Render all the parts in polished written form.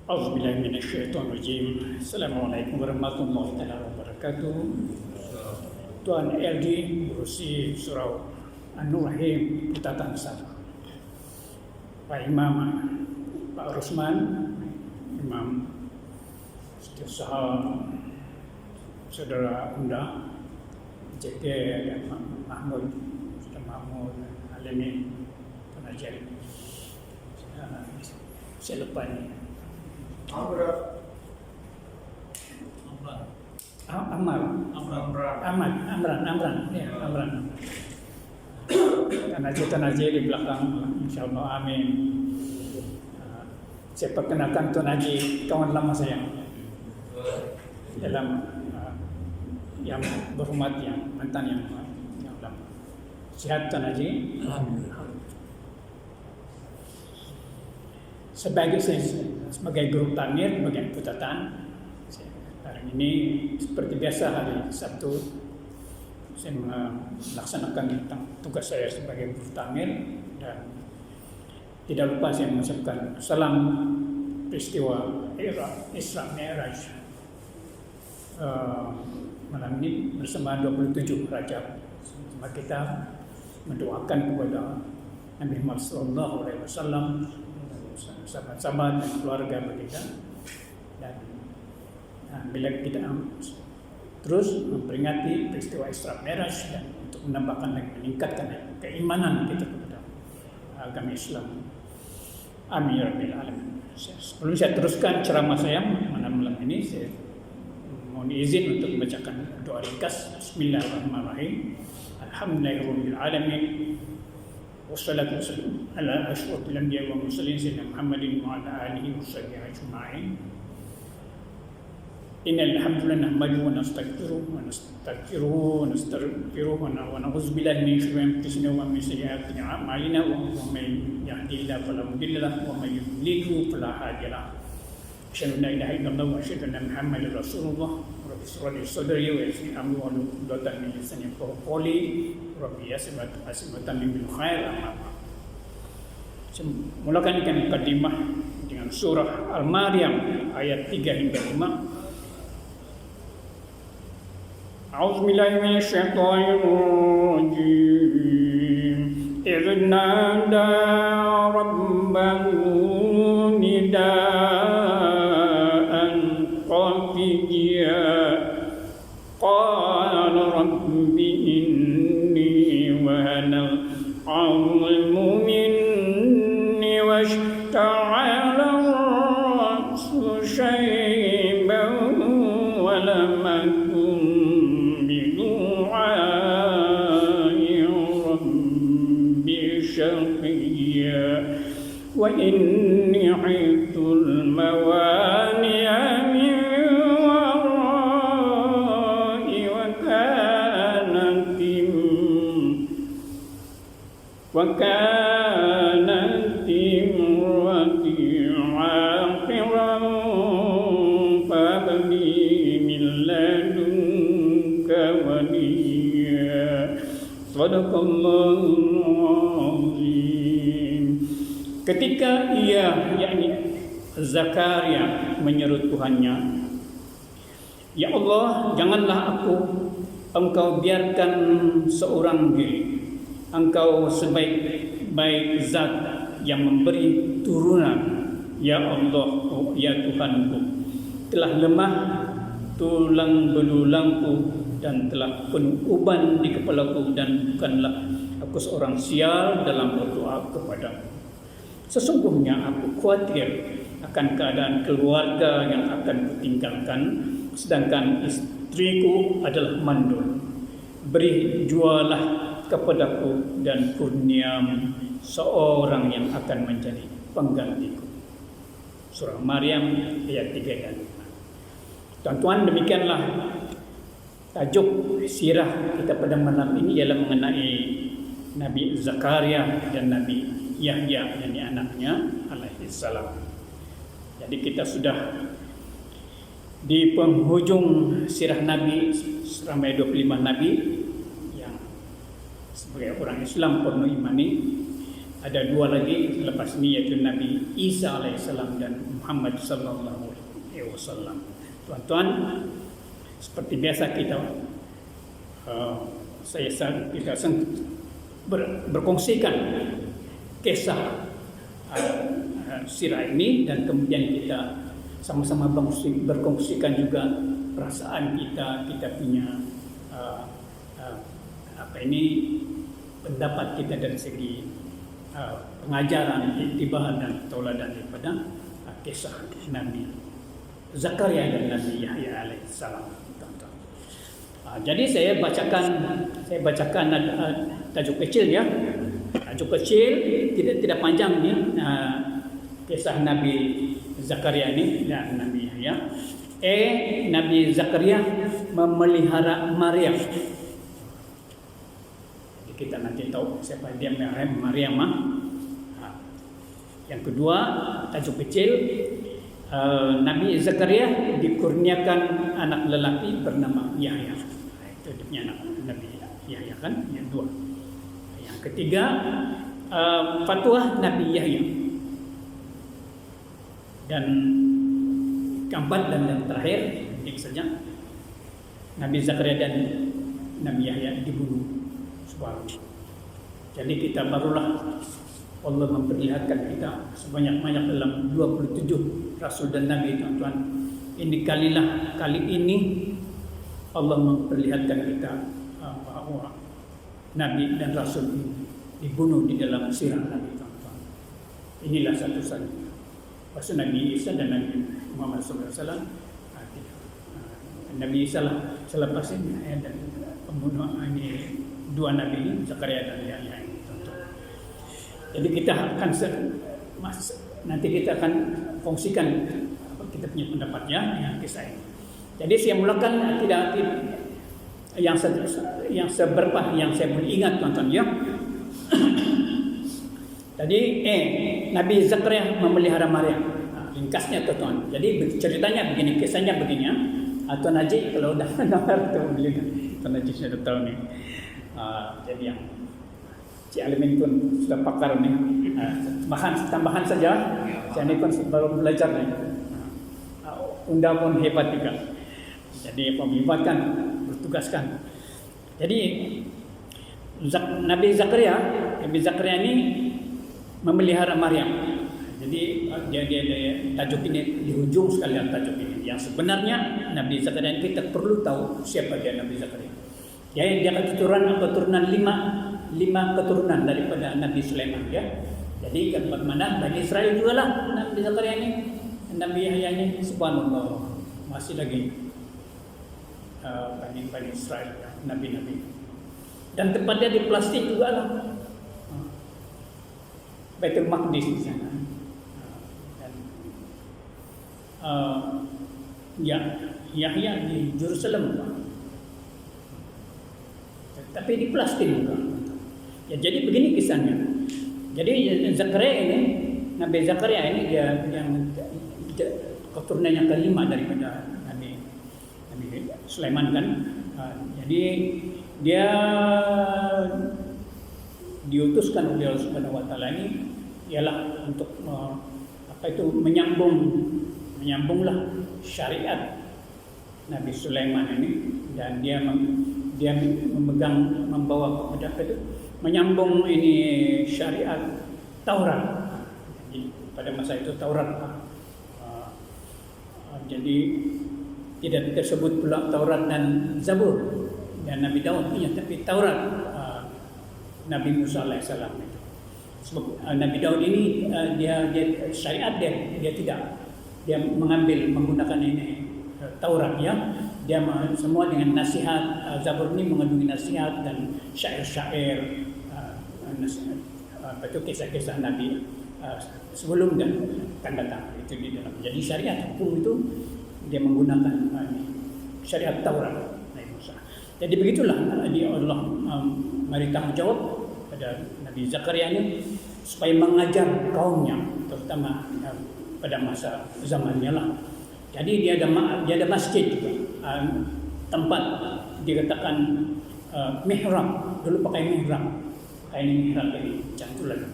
Auzubillahiminasyaitonirrajim. Assalamualaikum warahmatullahi wabarakatuh. Tuan LD Urusi Surau An-Nur-Rahim Putatan Sabah, Pak Imam Pak Rusman, Imam Setiausaha Saudara Unda JK dan Mahmud Alimin pengajar saya lupa ni Amran. Tanajir di belakang, insyaallah, amin. Saya perkenalkan Tuan Haji, kawan lama saya dalam yang berhormat, yang mantan yang lama. Sihat Tuan Haji? Alhamdulillah. Sebagai guru Tamir bagian Putatan, hari ini seperti biasa hari Sabtu saya melaksanakan tugas saya sebagai guru Tamir, dan tidak lupa saya mengucapkan salam peristiwa Isra Mi'raj malam ini bersama 27 Rajab. Sama kita mendoakan kepada Nabi Muhammad SAW, sahabat-sahabat dan keluarga kita, dan bila kita terus memperingati peristiwa Isra Mi'raj dan untuk menambahkan lagi, meningkatkan keimanan kita kepada agama Islam. Amin ya rabbil alamin. Sebelum saya teruskan ceramah saya malam ini, saya mohon izin untuk membacakan doa ringkas. Bismillahirrahmanirrahim. Alhamdulillahirabbil alamin. Wassalatu wassalamu ala asyrafil anbiya'i wal mursalin sayyidina Muhammadin wa ala alihi washabbihi ajma'in. Innal hamdalillah nahmaduhu wa nastaghfiruhu wa nastaghfiruhu wa na'udzu billahi min shururi anfusina wa min sayyiati a'malina wa may yahdihillahu fala mudilla lahu wa may yudlilhu fala hadiya lahu. Asyhadu an la ilaha illallah wa asyhadu anna Muhammadar Rasulullah. Rabbi shrah li sadri wa yassir li amri wahlul 'uqdatam min lisani yafqahu qawli. Rabbi yassir min khair. Mulakan ikan mukadimah dengan surah Al-Maryam ayat 3 hingga 5. A'udzubillahi minasyaitonirrajim. Idh nada rabbahu nidaan khafiyya qala rabbi inni wahana al-'azmu minni washta'ala ar-ra'su shayban wa lam akun bidu'a'i rabbi shaqiyya wa inni 'idtul mawani'a min wara'i wa kanat imrati 'aqiran fabli min ladunka waliyya. Sadaqallahul azim. Ketika ia, yakni Zakaria, menyeru Tuhannya, "Ya Allah, janganlah Engkau biarkan seorang diri. Engkau sebaik-baik zat yang memberi turunan. Ya Allah, oh ya Tuhanku, telah lemah tulang belulangku dan telah penuh uban di kepalaku, dan bukanlah aku seorang sial dalam berdoa kepadamu. Sesungguhnya aku khawatir akan keadaan keluarga yang akan kutinggalkan, sedangkan istriku adalah mandul. Beri jualah kepadaku dan kurniam seorang yang akan menjadi penggantiku." Surah Maryam ayat 3 dan 5. Tuan-tuan, demikianlah tajuk sirah kita pada malam ini, ialah mengenai Nabi Zakaria dan Nabi Yahya, yakni anaknya alaihi salam. Jadi kita sudah di penghujung sirah Nabi, ramai 25 Nabi yang sebagai orang Islam perlu imani. ada dua lagi lepas ini, yaitu Nabi Isa alaihissalam dan Muhammad sallallahu alaihi wasallam. Tuan-tuan, seperti biasa kita berkongsikan kisah sirah ini, dan kemudian kita sama-sama berkongsikan juga perasaan kita punya pendapat kita dari segi pengajaran, iktibar dan tauladan daripada kisah Nabi Zakaria dan Nabi Yahya alaihissalam. Jadi saya bacakan tajuk kecil ya. Tajuk kecil, tidak panjang ni, kisah Nabi Zakaria ini dan Nabi Yahya. Nabi Zakaria memelihara Maryam. Jadi kita nanti tahu siapa dia Maryam. Yang kedua, tajuk kecil, Nabi Zakaria dikurniakan anak lelaki bernama Yahya. Itu dia anak Nabi Yahya kan, yang dua. Yang ketiga, fatwa Nabi Yahya. Dan keempat dan yang terakhir, ini saja, Nabi Zakaria dan Nabi Yahya dibunuh subhanallah. Jadi kita barulah Allah memperlihatkan kita sebanyak-banyak dalam 27 Rasul dan Nabi, tuan-tuan. Kali ini Allah memperlihatkan kita bahwa Nabi dan Rasul dibunuh di dalam sirah Nabi, tuan-tuan. Inilah satu-satunya. Pasal Nabi Isa dan Nabi Muhammad SAW. Nabi Isa lah selepas ini dan pembunuh ini dua Nabi ini, Zakaria dan Yahya. Jadi kita akan nanti kita akan fungsikan kita punya pendapatnya yang kisah ini. Jadi saya mulakan tidak yang seberapa yang saya boleh ingat, tuan-tuan ya. Tadi Nabi Zakaria memelihara Maryam. Ringkasnya tuan-tuan. Jadi ceritanya begini, kisahnya begini ya. Tuan Haji kalau dah dengar tuan Haji sudah tahu nih. Jadi yang Cik Alimin pun sudah pakar nih. Tambahan saja. Saya ni pun baru belajar nih. Unda pun hebat juga. Jadi pembimbingan bertugaskan. Jadi Nabi Zakaria ini memelihara Maryam. Jadi dia tajuk ini di hujung sekalian tajuk ini. Yang sebenarnya Nabi Zakaria kita perlu tahu siapa dia Nabi Zakaria. Dia keturunan lima keturunan daripada Nabi Sulaiman ya. Jadi bagaimana Bani Israel juga lah Nabi Zakaria ini, Nabi Yahya ini, subhanallah, masih lagi Bani Israel ya, Nabi-Nabi. Dan tempatnya di plastik juga lah, Baitul Maqdis di sana. Dan Yahya di Jerusalem, tapi di plastik juga. Ya, jadi begini kisahnya. Jadi Zakaria ini, Nabi Zakaria ini dia yang keturunan yang kelima daripada Nabi Sulaiman kan. Jadi dia diutuskan oleh Allah Subhanahu Wa Taala ini ialah untuk menyambunglah syariat Nabi Sulaiman ini, dan dia membawa kepada menyambung ini syariat Taurat. Jadi pada masa itu Taurat jadi tidak tersebut pula Taurat dan Zabur dan Nabi Daud punya, tapi Taurat Nabi Musa alaihissalam itu. Sebab Nabi Daud ini dia syariat dia tidak, dia menggunakan ini Taurat ya. Dia semua dengan nasihat. Zabur ini mengandungi nasihat dan syair-syair, kisah-kisah Nabi sebelum dan akan datang itu di dalam. Jadi syariat hukum itu dia menggunakan syariat Taurat Nabi Musa. Jadi begitulah Allah beri tanggungjawab pada Nabi Zakaria ini supaya mengajar kaumnya, terutama pada masa zamannya lah. Jadi dia ada masjid juga, tempat dikatakan mihrab. Dulu pakai mihrab, ini cantul lagi.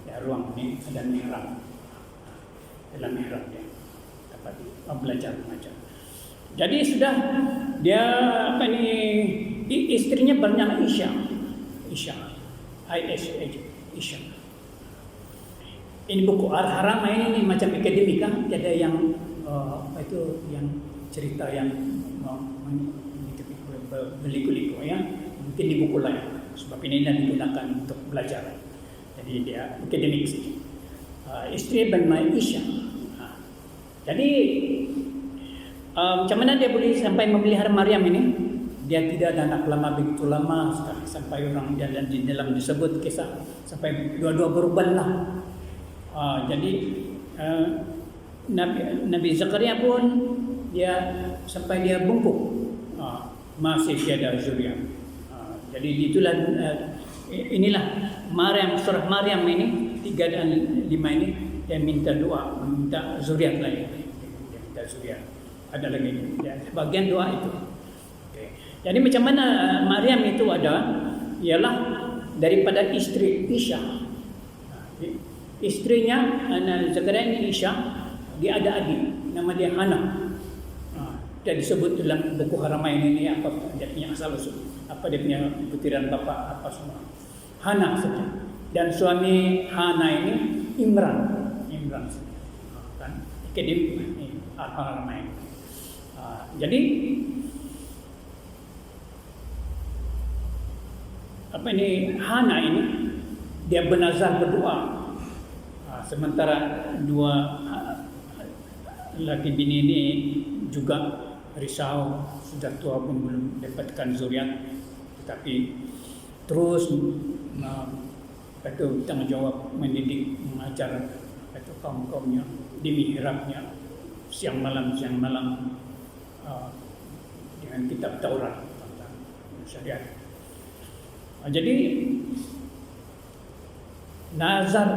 Ya, ruang ini ada mihrab. Dalam mihrab dia dapat belajar mengajar. Jadi sudah dia istrinya bernama Isya. Isya. Isya. Ini buku Al-Haramain ini macam akademik kan, ada yang yang cerita yang berliku-liku ya, mungkin di buku lain. Sebab ini digunakan untuk belajar. Jadi dia akademik sih. Istri bernama Isya. Jadi macam mana dia boleh sampai memelihara Maryam ini? Dia tidak ada anak lama, begitu lama sekali, sampai orang di dalam disebut kisah sampai dua-dua berubah lah. Jadi Nabi Zakaria pun dia sampai dia bungkuk, masih tiada zuriat. Jadi itulah inilah Maryam, surah Maryam ini 3 dan 5 ini dia minta doa, minta zuriat lagi, dia minta zuriat. Ada lagi ya, bagian doa itu. Okay. Jadi macam mana Maryam itu ada ialah daripada istri Isya. Istrinya Zakaria ini Isya, dia ada adik nama dia Hana. Dia disebut dalam buku Haramain ini apa dia punya asal usul, apa dia punya putiran bapa apa semua. Hana saja. Dan suami Hana ini Imran saja. Kan akademik ini Haramain. Jadi apa ini Hana ini dia bernazar berdoa. Sementara dua laki bini ini juga risau, sudah tua pun belum dapatkan zuriat, tetapi terus itu tanggungjawab mendidik, mengajar itu kaum-kaumnya di mihrabnya siang malam dengan kitab Taurat tentang syariat. Jadi nazar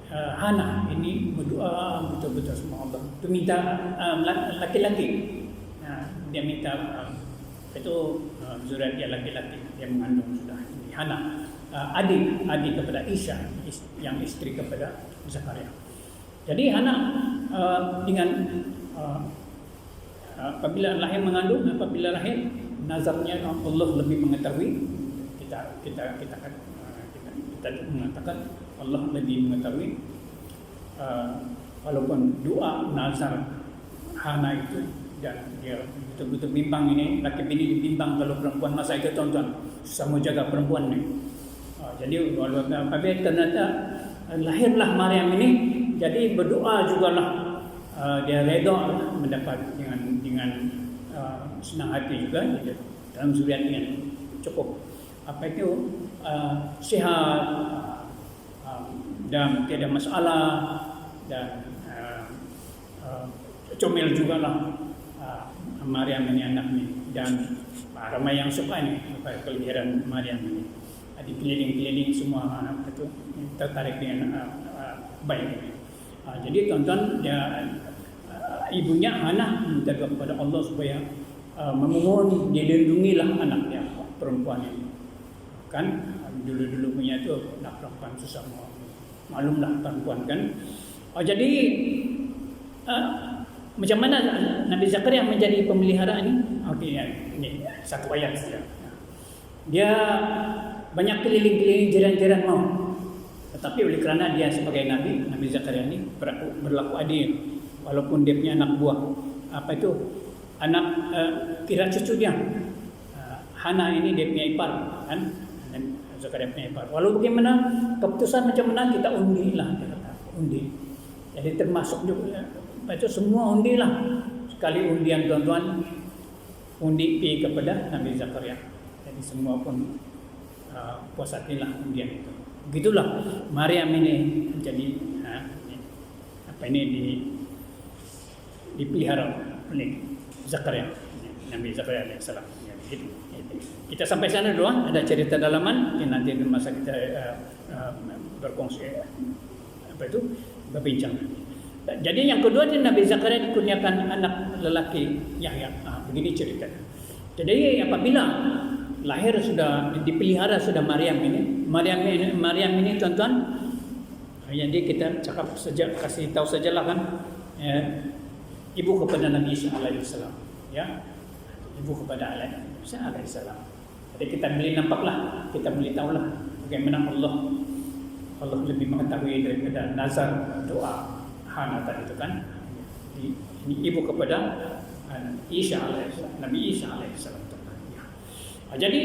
Hana ini berdoa betul-betul sama Allah. Itu minta laki-laki. Dia minta itu zuriat dia laki-laki, dia mengandung sudah. Hana adik kepada Isya yang istri kepada Zakaria. Jadi Hana dengan apabila lahir mengandung, apabila lahir nazarnya Allah lebih mengetahui. Kita mengatakan Allah lebih mengetahui. Walaupun doa nazar Hana itu dan dia betul-betul bimbang ini, laki bini dibimbang kalau perempuan masa itu tuan-tuan susah mau jaga perempuan ni. Jadi walaupun apabila ternyata lahirlah Maryam ini, jadi berdoa jugalah dia reda mendapat dengan senang hati juga dalam zuriat yang cukup sihat dan tiada masalah dan comel jugalah Maryam ini anak ini, dan ramai yang suka ni kelahiran Maryam ini. Di keliling-keliling semua anak itu tertarik dengan baik. Jadi tuan-tuan ibunya Hana minta kepada Allah supaya memohon dilindungilah anaknya perempuan ini. Kan dulu-dulu punya itu nak perempuan susah, maklumlah perempuan kan. Jadi macam mana Nabi Zakaria menjadi pemelihara ini? Okey, ini satu ayat saja. Dia banyak keliling-keliling jiran-jiran mau. Tetapi oleh kerana dia sebagai Nabi Zakaria ini berlaku adil, walaupun dia punya anak buah, anak kira cucu dia. Hana ini dia punya ipar, kan? Zakaria punya ipar. Walau bagaimana keputusan macam mana kita undilah, dia kata undi. Jadi termasuk juga itu semua undilah. Sekali undian tuan-tuan, undi pi kepada Nabi Zakaria. Jadi semua pun puas hatilah undian itu. Begitulah Maryam ini menjadi dipelihara oleh Zakaria, Nabi Zakaria alaihissalam. Kita sampai sana dulu, ada cerita dalaman yang nanti masa kita berkongsi berbincang. Jadi yang kedua dia Nabi Zakaria dikurniakan anak lelaki Yahya. Begini ceritanya. Jadi apabila lahir sudah dipelihara sudah Maryam ini tuan-tuan, Jadi kita cakap saja, kasih tahu sajalah kan, ibu kepada Nabi Isa alaihissalam, ya, ibu kepada Isa alaihissalam. Jadi kita boleh nampaklah, kita boleh tahulah bagaimana Allah lebih mengetahui daripada nazar doa Hana tadi itu kan. Ini ibu kepada Isa alaihissalam, Nabi Isa alaihissalam. Jadi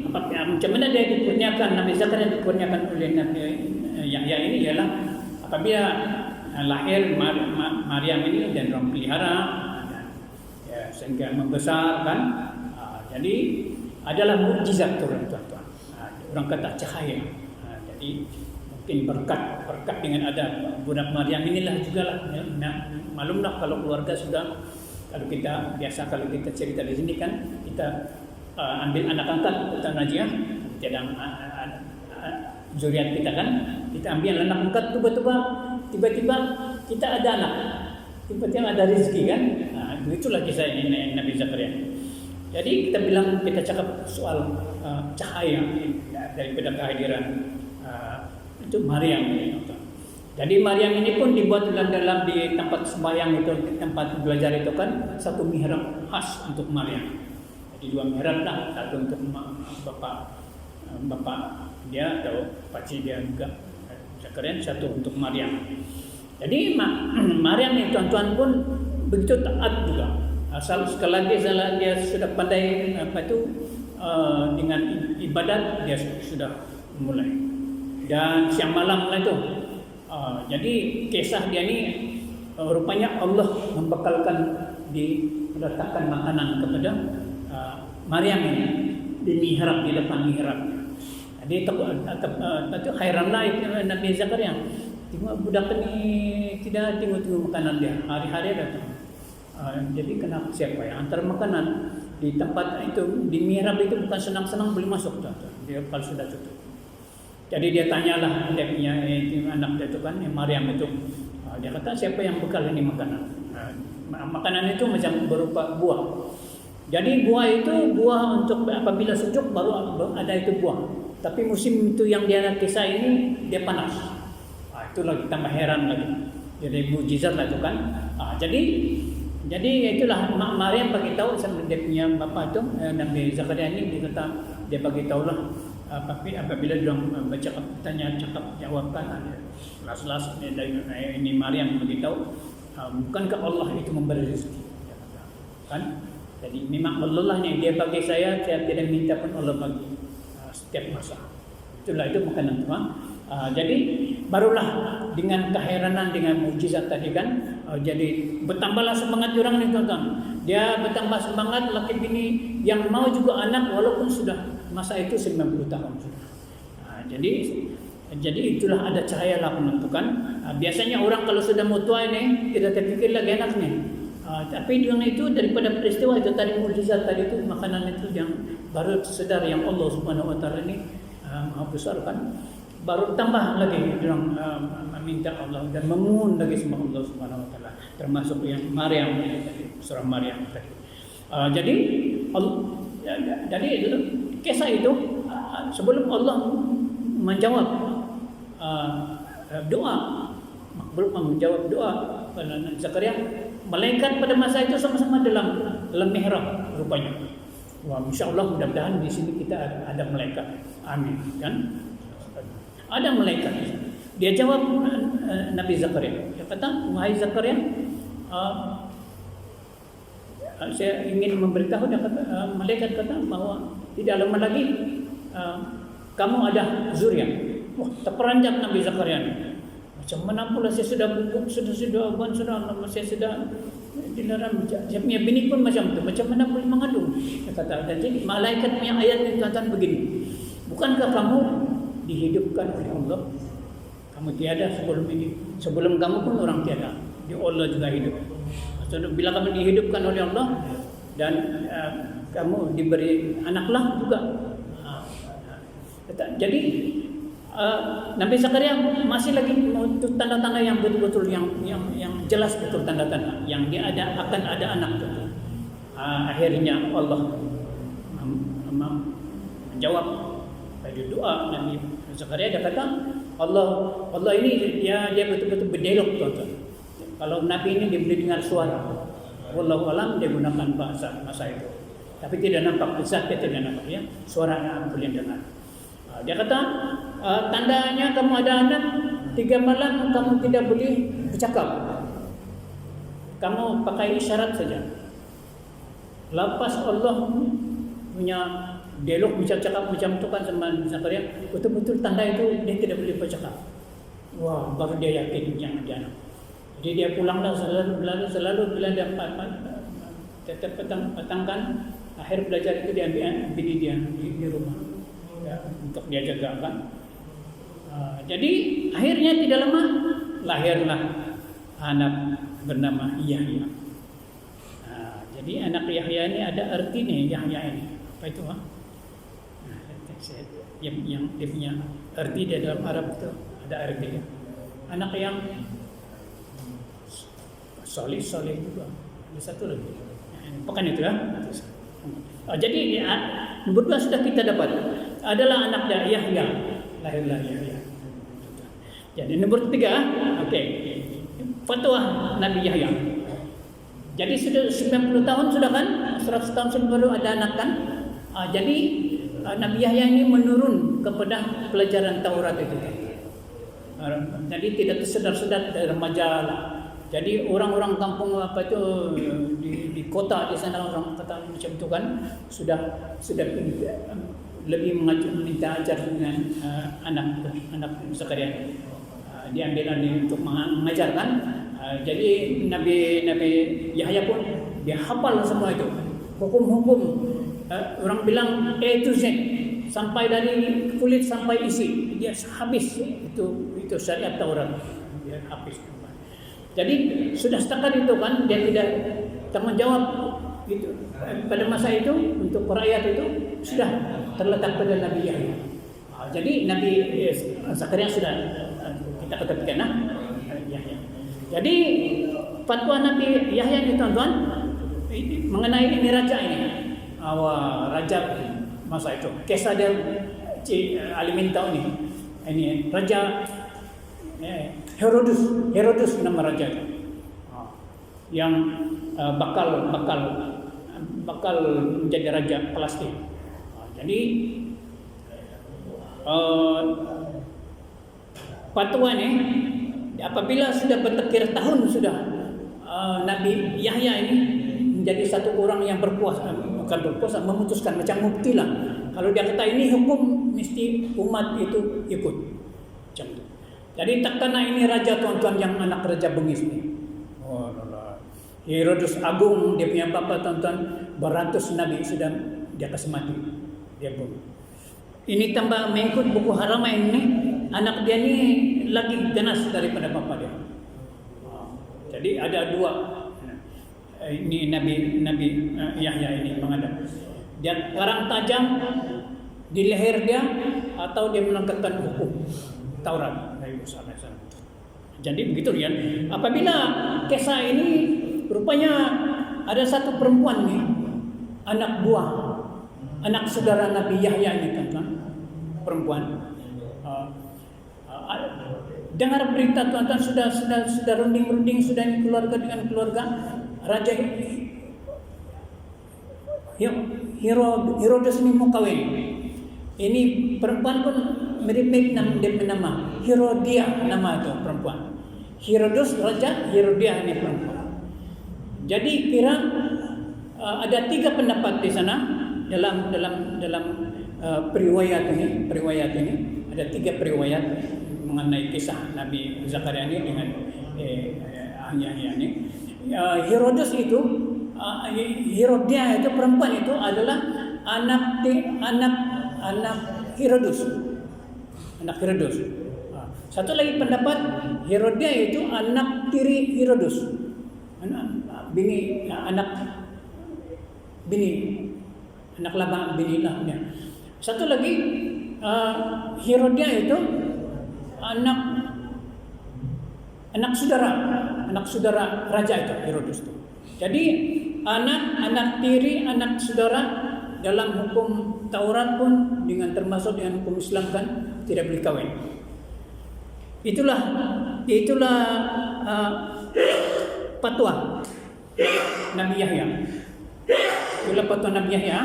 macam mana dia dikurniakan, Nabi Zakaria dikurniakan oleh Nabi Yahya ini ialah apabila lahir Maryam ini dan orang pelihara, ya, sehingga membesar kan. Jadi adalah mukjizat tuan-tuan. Orang kata cahaya. Jadi mungkin berkat dengan ada budak Maryam inilah jugalah. Malumlah kalau keluarga sudah, kalau kita biasa kalau kita cerita di sini kan kita ambil anak angkat Ustaz Najiyah, tidak zuriat kita kan, kita ambil anak angkat tiba-tiba kita ada anak, tiba-tiba ada rezeki kan. Begitulah kisah ini Nabi Zakaria. Jadi kita cakap soal cahaya daripada kehadiran itu Maryam. Jadi Maryam ini pun dibuat dalam di tempat sembahyang itu, tempat belajar itu kan, satu mihrab khas untuk Maryam. Jadi 2 mihrab lah, satu untuk bapak dia atau pakcik dia juga Zakaria, satu untuk Maryam. Jadi Maryam ini tuan-tuan pun begitu taat juga. Asal sekali dia sudah pandai dengan ibadat, dia sudah mulai. Dan siang malam lah itu. Jadi kisah dia ni rupanya Allah membekalkan diletakkan makanan kepada Maryam ini di mihrab, di depan mihrab. Jadi itu khairanlah Nabi Zakaria. Tengok budak ni tidak tengok makanan dia, hari-hari datang. Jadi kenapa siapa yang antar makanan di tempat itu, di mihrab itu bukan senang-senang boleh masuk, dia kalau sudah tutup. Jadi dia tanyalah dia punya anak dia itu kan, Maryam itu, dia kata siapa yang bekal ini makanan? Makanan itu macam berupa buah. Jadi buah itu buah untuk apabila sejuk baru ada itu buah. Tapi musim itu yang dia kisah ini dia panas. Itu lagi tambah heran lagi. Jadi mukjizat lah itu kan. Jadi itulah Maryam bagi tahu sama dia punya bapa tu Nabi Zakaria ini, dia kata dia bagi tahulah apabila dia bercakap tanya cakap jawabkan las-las ini Maryam bagi tahu bukankah Allah itu memberi rezeki, kan? Jadi memang Allah lah yang dia bagi saya tidak minta pun Allah bagi setiap masa. Itulah itu makanan tuan. Jadi barulah dengan keheranan dengan mukjizat tadi kan, jadi bertambahlah semangat orang ni tuan-tuan. Dia bertambah semangat laki bini yang mau juga anak walaupun sudah masa itu 90 tahun sudah. Jadi itulah ada cahaya lah menentukan. Biasanya orang kalau sudah mau tua ini tidak terfikir lagi anaknya. Tapi dengan itu daripada peristiwa itu tadi mukjizat tadi itu makanan itu yang baru sedar yang Allah Subhanahu Wa Taala ini maha besar kan. Baru tambah lagi orang meminta Allah dan memohon lagi sama Allah Subhanahu Wa Taala, termasuk yang Maryam surah Maryam tadi. Jadi kisah itu sebelum Allah menjawab doa, belum menjawab doa Zakaria, malaikat pada masa itu sama-sama dalam mihrab rupanya. Wah, insya-Allah mudah-mudahan di sini kita ada malaikat. Amin kan? Ada malaikat. Dia jawab Nabi Zakaria. Dia kata, "Wahai Zakaria, saya ingin memberitahu." Dia kata, malaikat kata bahwa tidak lama lagi kamu ada zuriat. Wah, terperanjat Nabi Zakaria. Macam mana pula saya sudah bungkuk, saya sudah dilarang. Saya punya bini pun macam tu. Macam mana boleh mengandung? Dia kata, jadi malaikat punya ayat yang kata begini. Bukankah kamu dihidupkan oleh Allah? Kamu tiada sebelum ini. Sebelum kamu pun orang tiada. Di Allah juga hidup. Bila kamu dihidupkan oleh Allah dan kamu diberi anaklah juga. Jadi Nabi Zakaria masih lagi untuk tanda-tanda yang betul-betul yang jelas betul tanda-tanda yang dia akan ada anak itu. Akhirnya Allah menjawab dari doa Nabi Zakaria. Dia kata Allah ini dia betul-betul berdialog, tuan-tuan. Kalau Nabi ini dia boleh dengar suara. Wallahu alam dia gunakan bahasa masa itu. Tapi tidak nampak, zatnya tidak nampak ya. Suara boleh dengar. Dia kata, tandanya kamu ada anak 3 malam kamu tidak boleh bercakap. Kamu pakai isyarat saja. Lepas Allah punya dialog bercakap macam tu kan sama Zakaria, betul-betul tanda itu dia tidak boleh bercakap. Wah, baru dia yakin yang dia anak. Jadi dia pulanglah selalu bila dia tetap petangkan akhir belajar itu dia ambil bini dia di rumah ya, untuk dia jaga kan. Jadi akhirnya tidak lama lahirlah anak bernama Yahya. Jadi anak Yahya ini ada artinya Yahya ini. Apa itu? Yang dia punya arti di dalam Arab itu ada artinya. Anak yang soleh juga. Ada satu lagi. Bukan itu ya. Jadi berdua sudah kita dapat adalah anak dari Yahya, lahirlah Yahya. Jadi nomor 3, okey. Fatwa Nabi Yahya. Jadi sudah 90 tahun sudah kan, 100 tahun sudah baru ada anak kan. Jadi Nabi Yahya ini menurun kepada pelajaran Taurat itu. Jadi tidak tersedar-sedar dari remaja. Jadi orang-orang kampung apa itu di kota di sana orang kata macam itu kan sudah lebih minta ajar dengan anak Zakaria. Diambil untuk mengajarkan. Jadi Nabi Yahya pun dia hafal semua itu. Hukum-hukum orang bilang A to Z sampai dari kulit sampai isi dia habis itu syariat Taurat dia habis. Jadi sudah setakat itu kan dia tidak tanggung jawab itu pada masa itu untuk rakyat itu sudah terletak pada Nabi Yahya. Jadi Nabi Zakaria sudah kita katakan Yahya. Jadi fatwa Nabi Yahya ini tuan-tuan mengenai ini raja ini. Raja masa itu Kaisar Alimintau ini raja Herodes nama raja itu. Yang bakal menjadi raja Palestina. Jadi fatwa ini apabila sudah bertekir tahun sudah Nabi Yahya ini menjadi satu orang yang berkuasa, bukan berkuasa, memutuskan macam mufti lah. Kalau dia kata ini hukum mesti umat itu ikut macam itu. Jadi tak kena ini raja tuan-tuan yang anak raja bengis ni. Herodes Agung dia punya bapa tuan-tuan beratus nabi sudah dia kasih mati. Dia bunuh. Ini tambah mengikut buku Haramain ni, anak dia ni lagi ganas daripada bapa dia. Jadi ada 2 ini Nabi Yahya ini menghadap. Dia karang tajam di leher dia atau dia menegakkan hukum Taurat dari Musa AS. Jadi begitu ya. Apabila kisah ini rupanya ada satu perempuan nih, anak buah, anak saudara Nabi Yahya ini kan, perempuan. Dengar berita tuan-tuan sudah runding sudah keluarga dengan keluarga Raja Herodes ini mau kawin. Ini perempuan pun mirip-mirip nama Herodia nama itu perempuan. Herodes raja, Herodia ini perempuan. Jadi kira ada 3 pendapat di sana dalam periwayat ini ada 3 periwayat mengenai kisah Nabi Zakaria ini dengan Yahya ini. Herodes itu Herodia itu perempuan itu adalah anak Herodes. Satu lagi pendapat Herodia itu anak tiri Herodes. Anak laba bini lahnya. Satu lagi Herodia itu anak saudara raja itu Herodes itu. Jadi anak tiri anak saudara dalam hukum Taurat pun dengan termasuk dengan hukum Islam kan tidak boleh kawin. Itulah uh, fatwa Nabi Yahya. Itulah fatwa Nabi Yahya.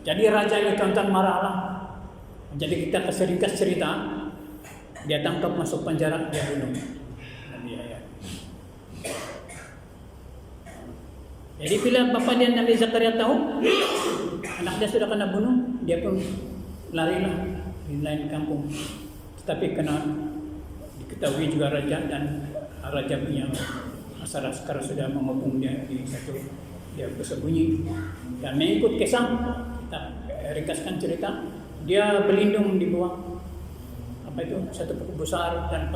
Jadi raja itu tonton marahlah. Jadi kita keseringkas cerita, dia tangkap masuk penjara, dia bunuh Nabi Yahya. Jadi bila bapa dia Nabi Zakaria tahu anak dia sudah kena bunuh, dia pun larilah di lain kampung. Tetapi kena diketahui juga raja, dan raja punya askar sudah mengepung dia di satu, dia bersembunyi dan mengikut kisah. Kita ringkaskan cerita, dia berlindung di bawah satu pokok besar, dan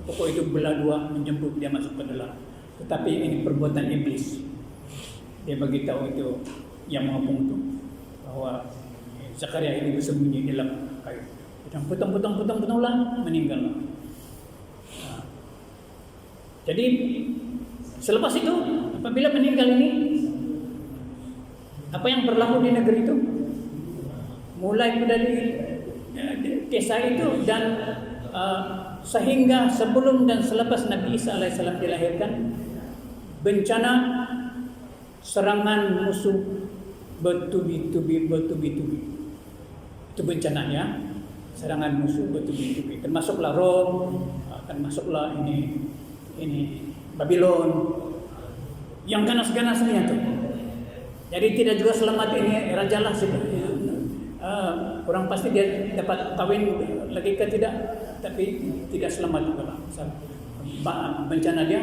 pokok itu belah dua, menjemput dia masuk ke dalam. Tetapi ini perbuatan iblis. Dia beritahu itu yang mengepung itu bahwa Zakaria ini bersembunyi di dalam kayu. Dan putang-putang meninggal. Nah, jadi selepas itu, apabila meninggal ini, apa yang berlaku di negeri itu? Mulai dari kisah itu dan sehingga sebelum dan selepas Nabi Isa alaihissalam dilahirkan, bencana serangan musuh bertubi-tubi. Itu bencananya, serangan musuh bertubi-tubi. Termasuklah Rom, termasuklah ini Babylon, yang ganas-ganasnya tuh. Jadi tidak juga selamat ini raja lah. Kurang pasti dia dapat kawin lagi ke tidak, tapi tidak selamat juga. Bencana dia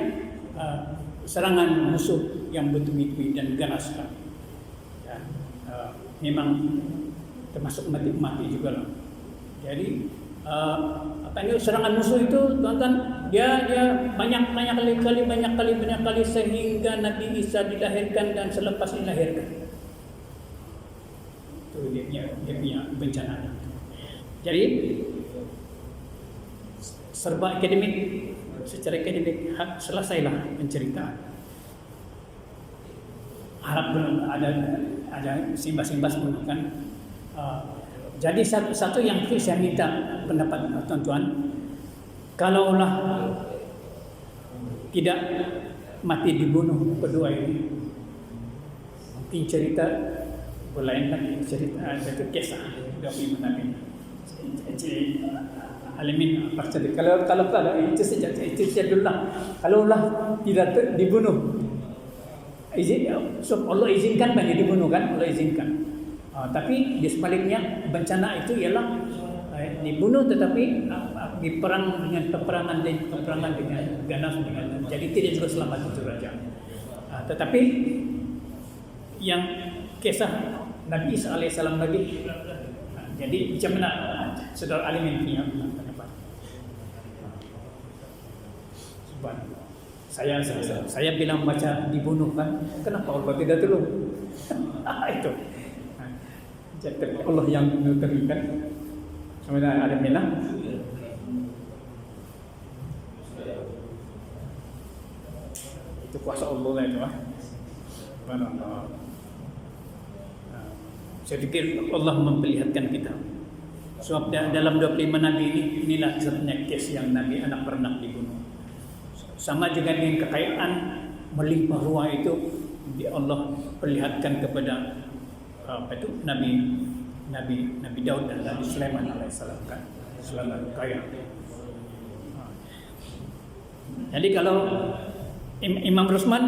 serangan musuh yang bertubi-tubi dan ganas sekali. Ya, memang termasuk mati juga lah. Jadi serangan musuh itu, tuan-tuan, dia banyak kali sehingga Nabi Isa dilahirkan dan selepas dilahirkan. Itu dia punya bencana. Jadi serba akademik, secara akademik selesailah penceritaan. Harap belum ada simbas-simbas pun kan. Jadi satu yang saya minta pendapat tuan-tuan, kalaulah tidak mati dibunuh kedua ini, mungkin cerita berlain lagi, cerita satu kisah dari Nabi. Jadi Alimin apa saja. Kalau tak itu saja dulu lah. Kalaulah tidak dibunuh, Allah izinkan banyak dibunuh kan, Allah izinkan. Tapi di sebaliknya bencana itu ialah dibunuh, tetapi diperang dengan peperangan dengan ganas, jadi tidak juga selamat itu raja. Tetapi yang kisah Nabi Isa alaihissalam lagi, jadi macam mana saudara Alimin punya pendapat? Saya bilang baca dibunuh kan, kenapa Allah tidak tolong? Itu Allah yang menentukan. Sebenarnya ada bilang itu kuasa Allah lah itu. Saya pikir Allah memperlihatkan kita. Sebab dalam 25 Nabi inilah satunya kes yang Nabi anak beranak dibunuh. Sama juga dengan kekayaan melimpah ruah itu, Allah perlihatkan kepada Nabi Daud dan Nabi Sulaiman alaihissalam kan, selalu kaya. Jadi kalau Imam Rusman,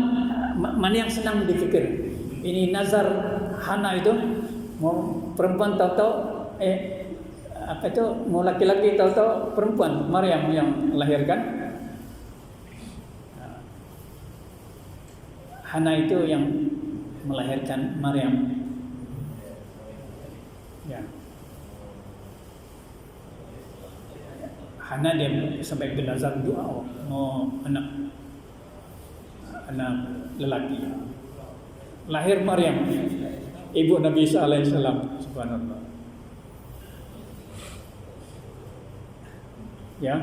mana yang senang dipikir? Ini nazar Hana itu mau perempuan tahu-tahu mau laki-laki tahu-tahu perempuan, Maryam yang melahirkan. Hana itu yang melahirkan Maryam. Ya. Hana dia sampai bernazar doa mau anak lelaki. Lahir Maryam, ibu Nabi Isa alaihissalam. Subhanallah. Ya.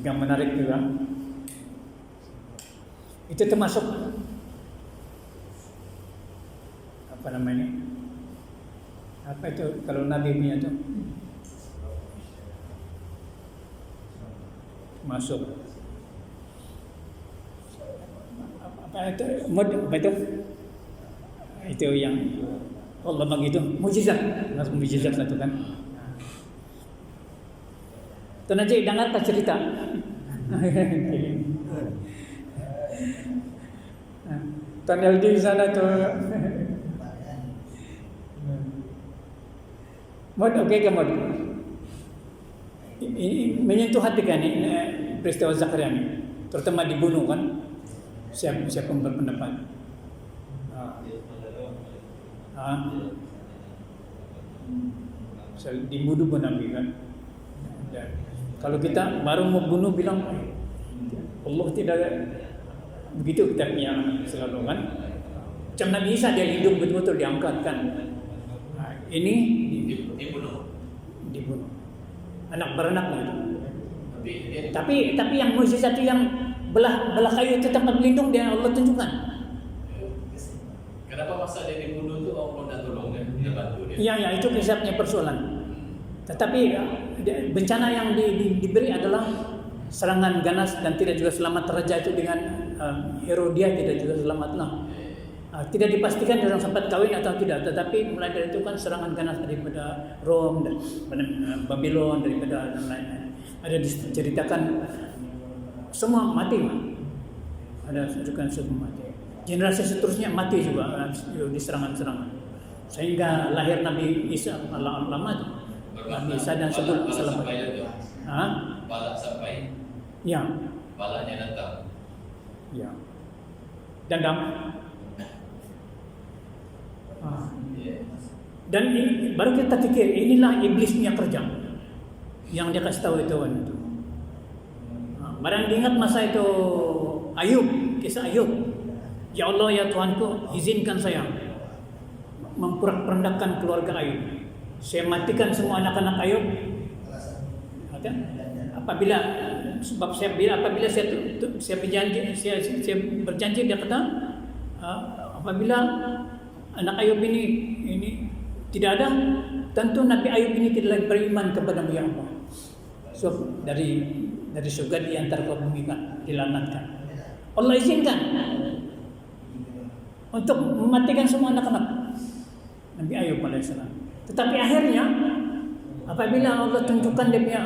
Yang menarik juga. Itu termasuk Apa itu kalau Nabi punya itu? Masuk. Apa itu? Apa itu? Itu yang Allah bagi itu mujizat. Masuk mujizat satu kan. Tuh nanti dengar tak cerita. Tuan di sana tuh. Mod oke ke mod. Ini menyentuh hati kan ini peristiwa Zakaria ini, terutama dibunuh kan. Siapa yang berpendapat? Dibunuh pun Nabi kan. Dan kalau kita baru mau bunuh bilang Allah tidak begitu kita punya selalu kan. Macam Nabi Isa dia hidup betul-betul diangkat kan. Ini dibunuh. Anak beranak gitu. Tapi yang mujizat itu yang belah kayu itu tempat berlindung dia Allah tunjukkan. Kenapa masa dia dibunuh itu Allah tidak tolong dia bantu dia? Iya, itu kisahnya persoalan. Tetapi bencana yang diberi adalah serangan ganas dan tidak juga selamat raja itu dengan Herodia tidak juga selamatlah. Tidak dipastikan dia sempat kawin atau tidak, tetapi mulai dari itu kan serangan ganas daripada Rom dan Babylon daripada dan lain-lain. Ada diceritakan semua mati, ada ceritakan semua mati. Generasi seterusnya mati juga di serangan-serangan. Sehingga lahir Nabi Isa lama Nabi Isa dan sebelum selamat. Balak sampai. Ya. Balaknya datang. Ya. Dendam. Dan baru kita pikir inilah iblis punya kerja yang dia kasih tahu itu kan itu. Barang diingat masa itu Ayub, kisah Ayub. Ya Allah ya Tuhanku, izinkan saya memporak-porandakan keluarga Ayub. Saya matikan semua anak-anak Ayub. Apabila saya berjanji dia kata apabila anak Ayub ini tidak ada, tentu Nabi Ayub ini tidak lagi beriman kepada-Mu ya Allah. So dari surga diantar ke bumi kan, dilanatkan. Allah izinkan untuk mematikan semua anak-anak Nabi Ayub alaihissalam. Tetapi akhirnya apabila Allah tunjukkan dia punya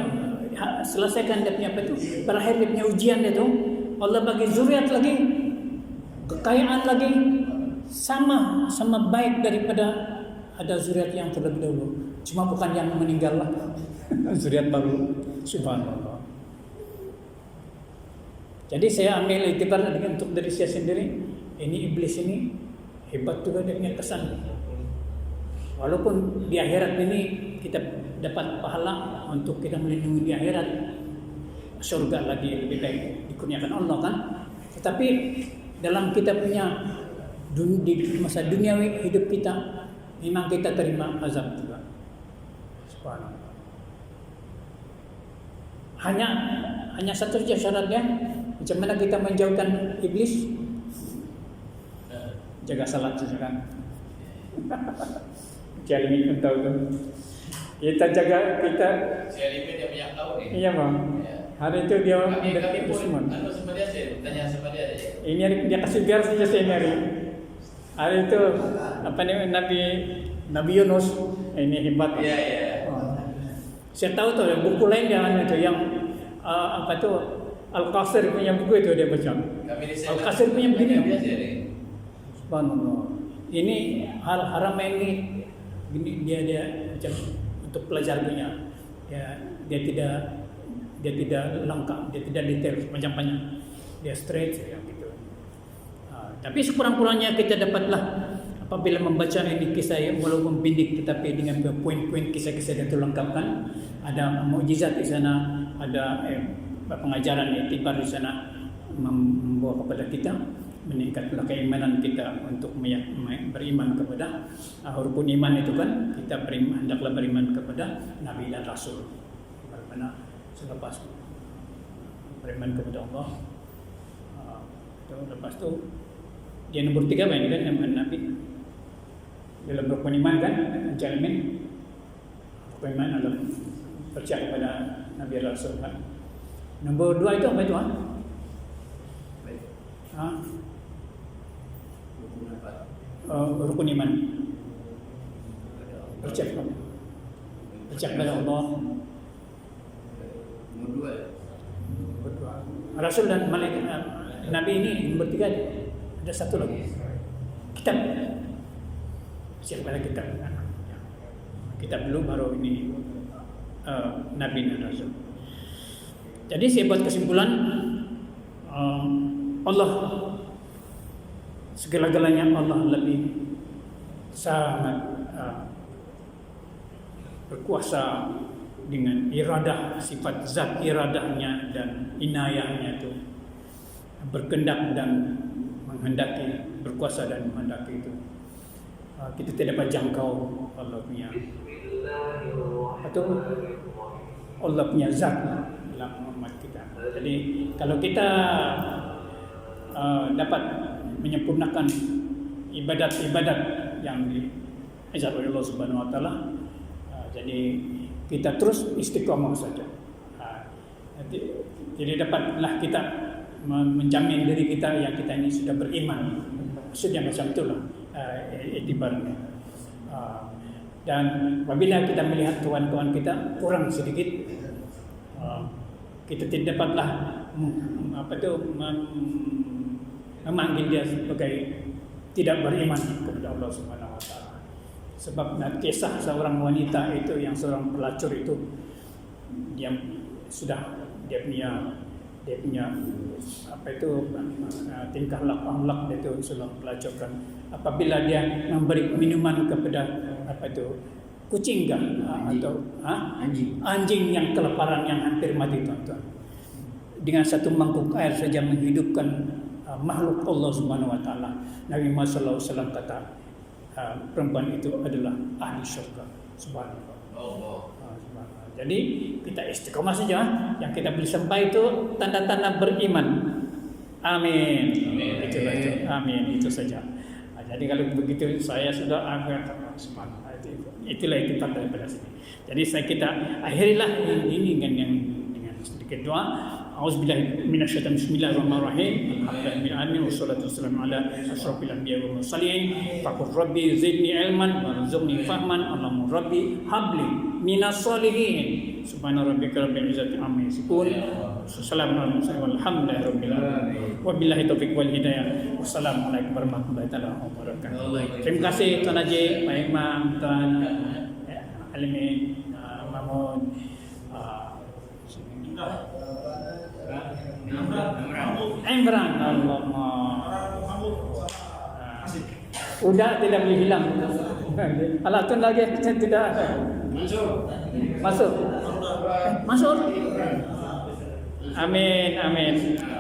selesaikan dia punya apa itu, berakhir dia punya ujian itu, Allah bagi zuriat lagi, kekayaan lagi sama baik daripada ada zuriat yang terlebih dahulu. Cuma bukan yang meninggal lah. Zuriat baru. Subhanallah. Jadi saya ambil iktibar untuk dari saya sendiri. Ini iblis ini hebat juga dia punya kesan. Walaupun di akhirat ini kita dapat pahala untuk kita melindungi di akhirat, surga lagi lebih baik dikurniakan Allah kan. Tetapi dalam kita punya di masa duniawi hidup kita memang kita terima azab juga. Subhanallah. Hanya satu saja syaratnya, macam mana kita menjauhkan iblis? Jaga salat saja kan. Jalmi pun tahu tu. Kita jaga kita. Jalmi dia banyak tahu ni. Iya bang. Hari itu dia kami pun sama dia saya tanya sama dia. Ini dia kasih biar saja saya hari. Hari itu apa nih Nabi Yunus ini hebat. Iya. Saya tahu tuh buku lain yang itu yang apa tuh Al-Qasir punya buku itu dia baca. Al-Qasir punya begini. Subhanallah. Ini hal haram ini dia macam untuk pelajar punya. Dia tidak lengkap, dia tidak detail panjang-panjang. Dia straight saja gitu. Tapi sekurang-kurangnya kita dapatlah apabila membaca ini kisah yang walaupun pendek tetapi dengan poin-poin kisah-kisah itu lengkapkan. Ada mukjizat di sana, ada pengajaran iktibar di sana membawa kepada kita meningkatlah keimanan kita untuk beriman kepada rukun iman itu kan kita hendaklah beriman kepada Nabi dan Rasul. Bagaimana selepas beriman kepada Allah, lepas tu dia nombor 3 kan Nabi dalam rukun iman kan, jaminan rukun iman adalah percaya kepada Nabi Rasul kan. Nombor 2 itu apa itu? Rukun iman. Percaya kepada Allah. Berdua. Rasul dan malaikat Nabi ini nombor 3 ada satu lagi. Kitab. Percaya kepada kitab. Kitab dulu baru ini Nabi dan Rasul. Jadi saya buat kesimpulan Allah segala-galanya Allah lebih sangat berkuasa dengan iradah, sifat zat iradahnya dan inayahnya itu berkendak dan menghendaki, berkuasa dan menghendaki itu. Kita tidak dapat jangkau Allah punya atau Allah punya zat dalam umat kita. Jadi kalau kita dapat menyempurnakan ibadat-ibadat yang diajar oleh Allah Subhanahu Wa Taala, jadi kita terus istiqomah saja. Jadi dapatlah kita menjamin diri kita yang kita ini sudah beriman. Maksudnya macam itulah itibarnya. Dan apabila kita melihat kawan-kawan kita kurang sedikit, kita tidak dapatlah memanggil dia sebagai tidak beriman kepada Allah Subhanahu Wa Taala. Sebab kisah seorang wanita itu yang seorang pelacur itu, dia punya tingkah laku dia itu selalu pelacurkan. Apabila dia memberi minuman kepada kucing atau anjing yang kelaparan yang hampir mati, tuan-tuan, dengan satu mangkuk air saja menghidupkan makhluk Allah Subhanahu Wa Taala. Nabi Muhammad sallallahu alaihi wasallam kata perempuan itu adalah ahli syurga. Subhanallah. Jadi kita istiqomah saja. Yang kita boleh sampai itu tanda-tanda beriman. Amin. Itulah itu. Amin. Itu saja. Jadi kalau begitu saya sudah agak semangat. Itulah itibar daripada sini. Jadi kita akhirilah ini dengan sedikit doa. A'udzubillahi minasyaitonir rajim. Bismillahirrahmanirrahim. Alhamdulillahirabbil alamin wassalatu wassalamu ala asyrofil anbiya'i wal mursalin. Faqur rabbi zidni ilman warzuqni fahman. Allahumma rabbi habli minas solihin. Subhana rabbika rabbil izzati amma yasifun. Wassalamu alhamdulillahi rabbil alamin. Wabillahi taufiq wal hidayah. Wassalamualaikum warahmatullahi wabarakatuh. Terima kasih Tuan Haji, Pak Imam, Tuan Alimin, Mahmud. Imran udah tidak boleh hilang. Alah Tuan lagi tidak masuk. Amin.